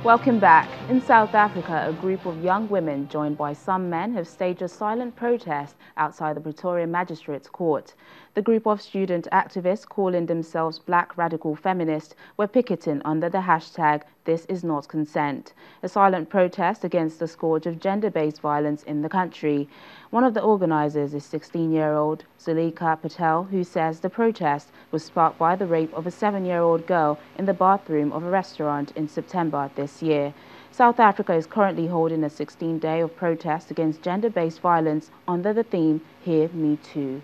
Welcome back. In South Africa, a group of young women joined by some men have staged a silent protest outside the Pretoria Magistrates Court. The group of student activists calling themselves Black Radical Feminists were picketing under the hashtag This Is Not Consent, a silent protest against the scourge of gender-based violence in the country. One of the organizers is 16-year-old Zulika Patel, who says the protest was sparked by the rape of a 7-year-old girl in the bathroom of a restaurant in September this year. South Africa is currently holding a 16-day of protest against gender-based violence under the theme Hear Me Too.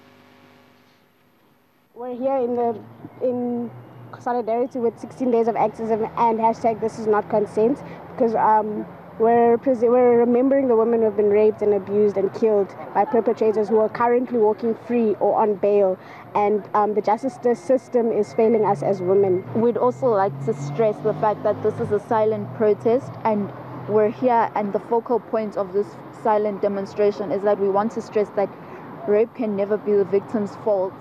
We're here in solidarity with 16 days of activism and hashtag This Is Not Consent because we're remembering the women who have been raped and abused and killed by perpetrators who are currently walking free or on bail, and the justice system is failing us as women. We'd also like to stress the fact that this is a silent protest, and we're here, and the focal point of this silent demonstration is that we want to stress that rape can never be the victim's fault,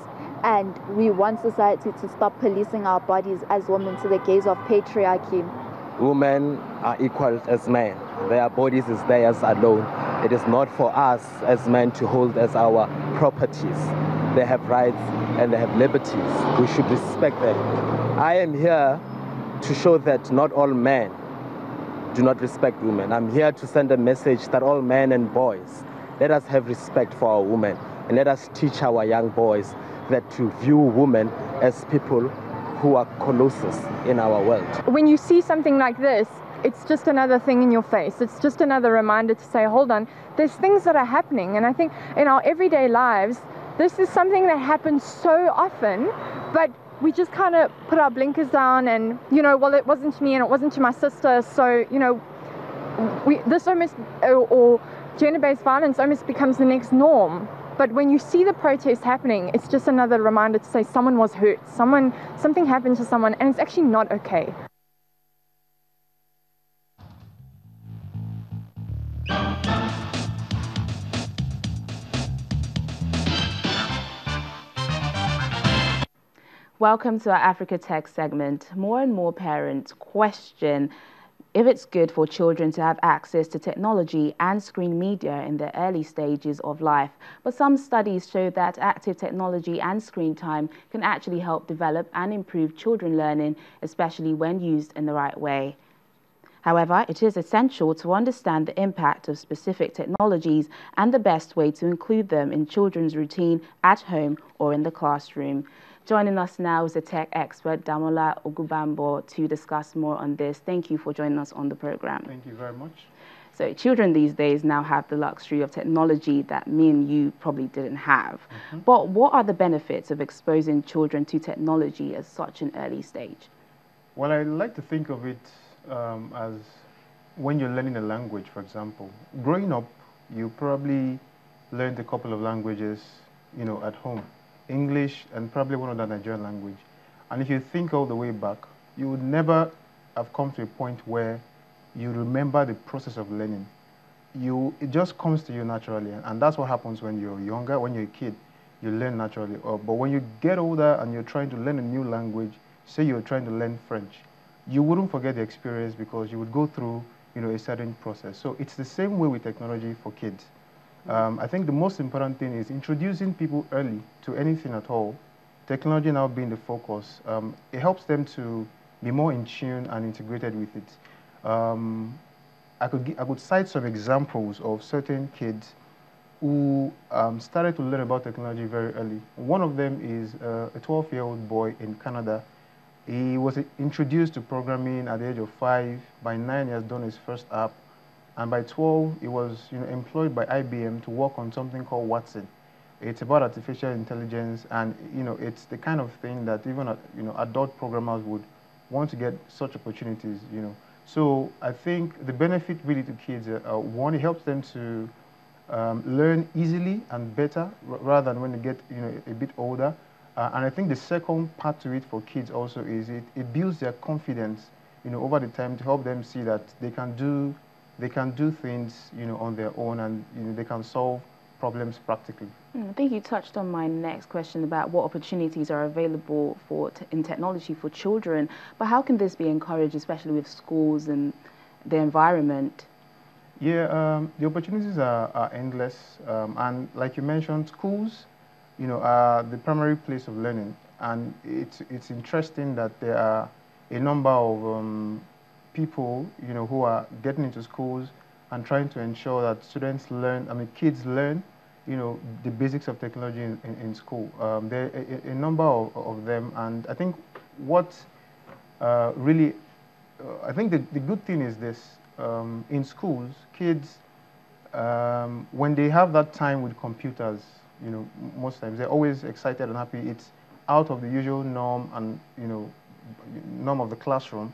and we want society to stop policing our bodies as women to the gaze of patriarchy. Women are equal as men. Their bodies is theirs alone. It is not for us as men to hold as our properties. They have rights and they have liberties. We should respect them. I am here to show that not all men do not respect women. I'm here to send a message that all men and boys, let us have respect for our women, and let us teach our young boys that to view women as people who are colossus in our world. When you see something like this, it's just another thing in your face. It's just another reminder to say, hold on, there's things that are happening. And I think in our everyday lives, this is something that happens so often, but we just kind of put our blinkers down and, well, it wasn't to me and it wasn't to my sister. So, this almost, or gender-based violence almost becomes the next norm. But when you see the protest happening, it's just another reminder to say someone was hurt, something happened to someone, and it's actually not okay. Welcome to our Africa Tech segment. More and more parents question if it's good for children to have access to technology and screen media in the early stages of life. But some studies show that active technology and screen time can actually help develop and improve children learning, especially when used in the right way. However, it is essential to understand the impact of specific technologies and the best way to include them in children's routine at home or in the classroom. Joining us now is the tech expert, Damola Ogubambo, to discuss more on this. Thank you for joining us on the program. Thank you very much. So children these days now have the luxury of technology that me and you probably didn't have. But what are the benefits of exposing children to technology at such an early stage? Well, I like to think of it as when you're learning a language, for example. Growing up, you probably learned a couple of languages, at home. English and probably one other Nigerian language. And if you think all the way back, you would never have come to a point where you remember the process of learning. It just comes to you naturally. And that's what happens when you're younger, when you're a kid, you learn naturally. But when you get older and you're trying to learn a new language, say you're trying to learn French, you wouldn't forget the experience because you would go through a certain process. So it's the same way with technology for kids. I think the most important thing is introducing people early to anything at all. Technology now being the focus, it helps them to be more in tune and integrated with it. I could cite some examples of certain kids who started to learn about technology very early. One of them is a 12-year-old boy in Canada. He was introduced to programming at the age of 5. By 9, he has done his first app. And by 12, he was employed by IBM to work on something called Watson. It's about artificial intelligence, and it's the kind of thing that even adult programmers would want to get such opportunities. So I think the benefit really to kids, one, it helps them to learn easily and better rather than when they get a bit older. And I think the second part to it for kids also is it builds their confidence over the time to help them see that they can do things, on their own, and they can solve problems practically. I think you touched on my next question about what opportunities are available in technology for children. But how can this be encouraged, especially with schools and the environment? Yeah, the opportunities are endless. And like you mentioned, schools, are the primary place of learning. And it's interesting that there are a number of people, who are getting into schools and trying to ensure that kids learn, the basics of technology in school. There are a number of them, and I think what really, I think the good thing is this, in schools, kids, when they have that time with computers, most times they're always excited and happy. It's out of the usual norm and, norm of the classroom.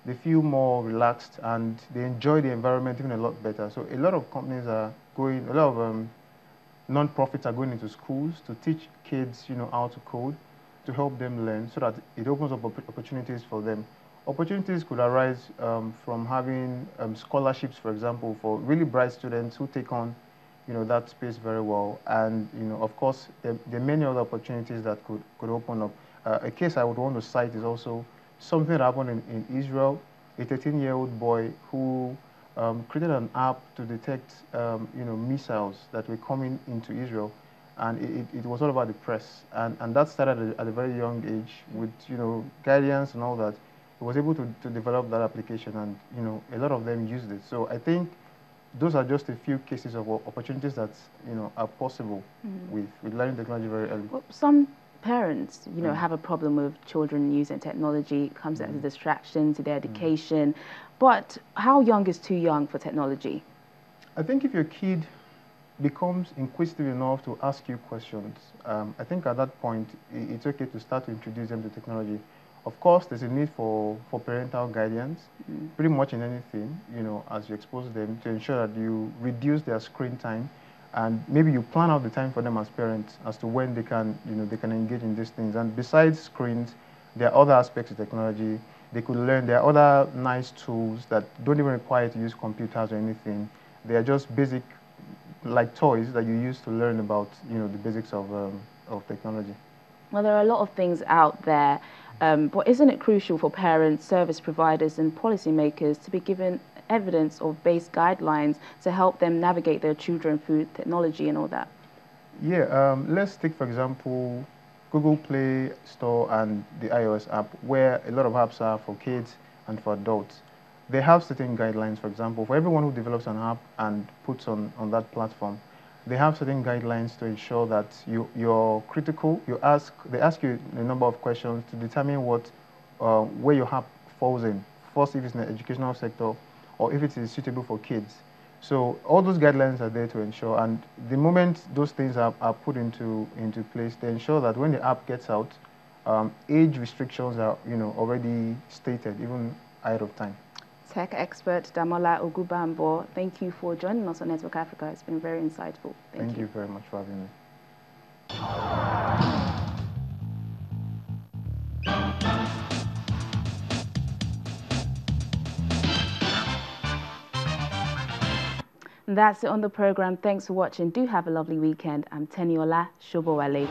They feel more relaxed and they enjoy the environment even a lot better. So a lot of companies are going, a lot of non-profits are going into schools to teach kids, how to code, to help them learn so that it opens up opportunities for them. Opportunities could arise from having scholarships, for example, for really bright students who take on, that space very well. And, of course, there are many other opportunities that could open up. A case I would want to cite is also something that happened in Israel. A 13-year-old boy who created an app to detect, missiles that were coming into Israel. And it was all about the press. And that started at a very young age with, guidance and all that. He was able to develop that application, and a lot of them used it. So I think those are just a few cases of opportunities that are possible with learning technology very early. Well, some parents, have a problem with children using technology. It comes as a distraction to their education. But how young is too young for technology? I think if your kid becomes inquisitive enough to ask you questions, I think at that point it's okay to start to introduce them to technology. Of course, there's a need for parental guidance, pretty much in anything, as you expose them, to ensure that you reduce their screen time, and maybe you plan out the time for them as parents as to when they can, they can engage in these things. And besides screens, there are other aspects of technology. They could learn. There are other nice tools that don't even require to use computers or anything. They are just basic, like toys that you use to learn about, the basics of technology. Well, there are a lot of things out there, but isn't it crucial for parents, service providers and policymakers to be given evidence of base guidelines to help them navigate their children through technology and all that? Yeah, let's take, for example, Google Play Store and the iOS app, where a lot of apps are for kids and for adults. They have certain guidelines, for example, for everyone who develops an app and puts on that platform. They have certain guidelines to ensure that you're critical. They ask you a number of questions to determine where your app falls in. First, if it's in the educational sector, or if it is suitable for kids. So all those guidelines are there to ensure, and the moment those things are put into place, they ensure that when the app gets out, age restrictions are already stated, even ahead of time. Tech expert Damola Ogubambo, thank you for joining us on Network Africa. It's been very insightful. Thank you very much for having me. That's it on the program. Thanks for watching. Do have a lovely weekend. I'm Teniola Shobowale.